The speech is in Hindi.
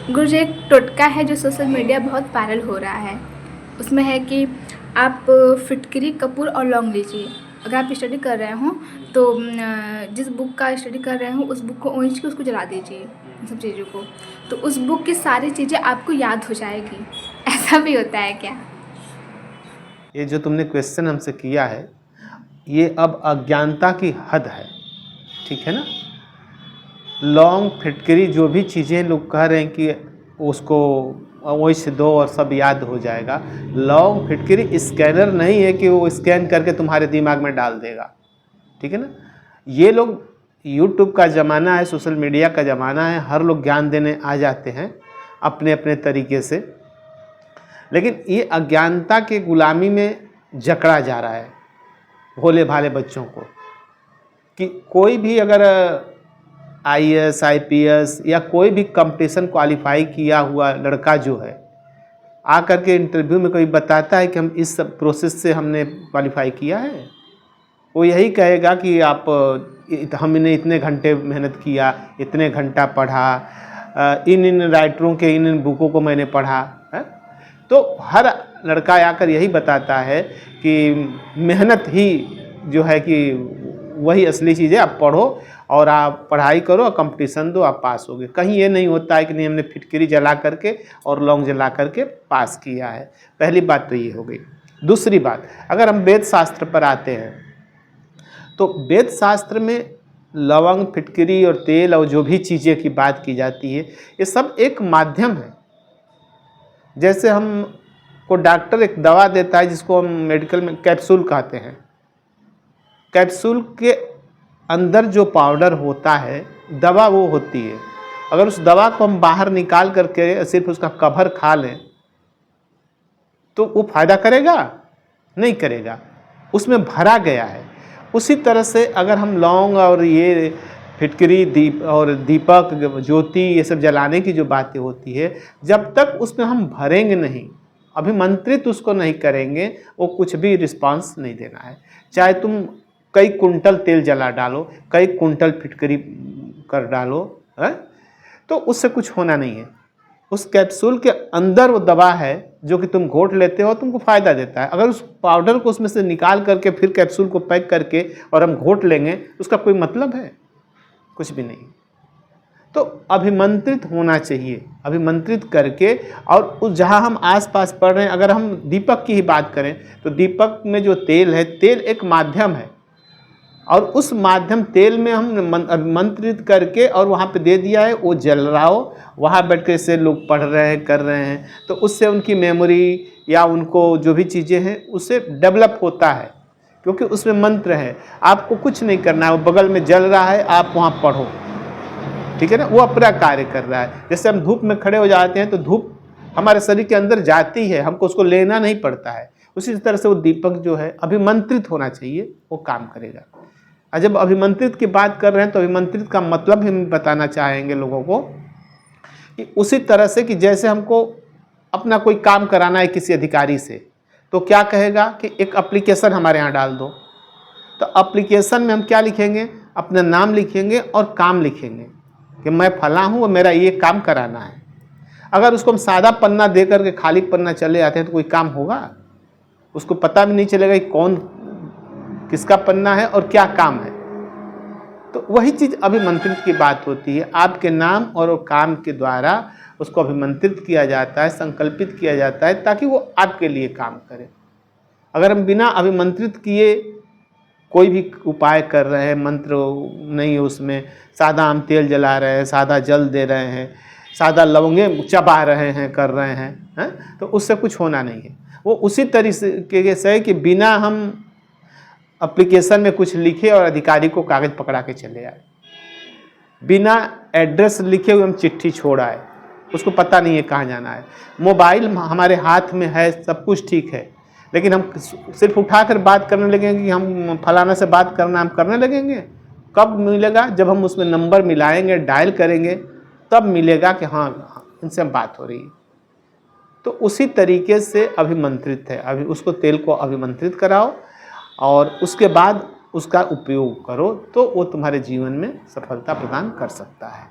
गुरुजी, एक टोटका है जो सोशल मीडिया बहुत वायरल हो रहा है। उसमें है कि आप फिटकरी, कपूर और लौंग लीजिए। अगर आप स्टडी कर रहे हों तो जिस बुक का स्टडी कर रहे हों उस बुक को ओंच के उसको जला दीजिए, इन सब चीज़ों को। तो उस बुक की सारी चीज़ें आपको याद हो जाएगी। ऐसा भी होता है क्या? ये जो तुमने क्वेश्चन हमसे किया है, ये अब अज्ञानता की हद है, ठीक है ना। लौंग, फिटकरी, जो भी चीज़ें लोग कह रहे हैं कि उसको वैसे दो और सब याद हो जाएगा। लौंग, फिटकरी स्कैनर नहीं है कि वो स्कैन करके तुम्हारे दिमाग में डाल देगा, ठीक है ना। ये लोग, यूट्यूब का ज़माना है, सोशल मीडिया का ज़माना है, हर लोग ज्ञान देने आ जाते हैं अपने अपने तरीके से। लेकिन ये अज्ञानता के गुलामी में जकड़ा जा रहा है भोले भाले बच्चों को, कि कोई भी अगर IAS, IPS या कोई भी कंपटीशन क्वालिफाई किया हुआ लड़का जो है, आकर के इंटरव्यू में कोई बताता है कि हम इस प्रोसेस से हमने क्वालिफाई किया है, वो यही कहेगा कि हमने इतने घंटे मेहनत किया, इतने घंटा पढ़ा, इन राइटरों के इन बुकों को मैंने पढ़ा है। तो हर लड़का आकर यही बताता है कि मेहनत ही जो है कि वही असली चीज़ है, आप पढ़ो और आप पढ़ाई करो और कंपटीशन दो, आप पास होगे। कहीं ये नहीं होता है कि नहीं हमने फिटकरी जला करके और लौंग जला करके पास किया है। पहली बात तो ये हो गई। दूसरी बात, अगर हम वेद शास्त्र पर आते हैं तो वेद शास्त्र में लवंग, फिटकरी और तेल और जो भी चीज़ें की बात की जाती है, ये सब एक माध्यम है। जैसे हमको डॉक्टर एक दवा देता है जिसको हम मेडिकल में कैप्सूल कहते हैं। कैप्सूल के अंदर जो पाउडर होता है, दवा वो होती है। अगर उस दवा को हम बाहर निकाल करके सिर्फ उसका कवर खा लें तो वो फायदा करेगा? नहीं करेगा, उसमें भरा गया है। उसी तरह से अगर हम लौंग और ये फिटकरी, दीपक, ज्योति, ये सब जलाने की जो बातें होती है, जब तक उसमें हम भरेंगे नहीं, अभिमंत्रित उसको नहीं करेंगे, वो कुछ भी रिस्पांस नहीं देना है। चाहे तुम कई कुंटल तेल जला डालो, कई कुंटल फिटकरी कर डालो है, तो उससे कुछ होना नहीं है। उस कैप्सूल के अंदर वो दवा है जो कि तुम घोट लेते हो, तुमको फायदा देता है। अगर उस पाउडर को उसमें से निकाल करके फिर कैप्सूल को पैक करके और हम घोट लेंगे, उसका कोई मतलब है? कुछ भी नहीं। तो अभिमंत्रित होना चाहिए, अभिमंत्रित करके। और उस जहाँ हम आसपास पढ़ रहे हैं, अगर हम दीपक की ही बात करें तो दीपक में जो तेल है, तेल एक माध्यम है, और उस माध्यम तेल में हम अभिमंत्रित करके और वहाँ पे दे दिया है, वो जल रहा हो, वहाँ बैठ के से लोग पढ़ रहे हैं, कर रहे हैं, तो उससे उनकी मेमोरी या उनको जो भी चीज़ें हैं उससे डेवलप होता है, क्योंकि उसमें मंत्र है। आपको कुछ नहीं करना है, वो बगल में जल रहा है, आप वहाँ पढ़ो, ठीक है ना, वो अपना कार्य कर रहा है। जैसे हम धूप में खड़े हो जाते हैं तो धूप हमारे शरीर के अंदर जाती है, हमको उसको लेना नहीं पड़ता है। उसी तरह से वो दीपक जो है अभिमंत्रित होना चाहिए, वो काम करेगा। और जब अभिमंत्रित की बात कर रहे हैं तो अभिमंत्रित का मतलब हम बताना चाहेंगे लोगों को कि उसी तरह से कि जैसे हमको अपना कोई काम कराना है किसी अधिकारी से, तो क्या कहेगा कि एक एप्लीकेशन हमारे यहाँ डाल दो। तो एप्लीकेशन में हम क्या लिखेंगे? अपना नाम लिखेंगे और काम लिखेंगे कि मैं फला हूँ और मेरा ये काम कराना है। अगर उसको हम सादा पन्ना दे करके खाली पन्ना चले आते हैं तो कोई काम होगा? उसको पता भी नहीं चलेगा कि कौन किसका पन्ना है और क्या काम है। तो वही चीज़ अभिमंत्रित की बात होती है। आपके नाम और काम के द्वारा उसको अभिमंत्रित किया जाता है, संकल्पित किया जाता है, ताकि वो आपके लिए काम करे। अगर हम बिना अभिमंत्रित किए कोई भी उपाय कर रहे हैं, मंत्र नहीं है उसमें, सादा हम तेल जला रहे हैं, सादा जल दे रहे हैं, सादा लवंगे चबा रहे हैं, कर रहे हैं, तो उससे कुछ होना नहीं है। वो उसी तरीके से है कि बिना हम एप्लीकेशन में कुछ लिखे और अधिकारी को कागज़ पकड़ा के चले आए, बिना एड्रेस लिखे हुए हम चिट्ठी छोड़ आए, उसको पता नहीं है कहाँ जाना है। मोबाइल हमारे हाथ में है, सब कुछ ठीक है, लेकिन हम सिर्फ उठाकर बात करने लगेंगे कि हम फलाना से बात करना, हम करने लगेंगे। कब मिलेगा? जब हम उसमें नंबर मिलाएंगे, डायल करेंगे, तब मिलेगा कि हाँ इनसे बात हो रही है। तो उसी तरीके से अभिमंत्रित है। अभी उसको तेल को अभिमंत्रित कराओ और उसके बाद उसका उपयोग करो, तो वो तुम्हारे जीवन में सफलता प्रदान कर सकता है।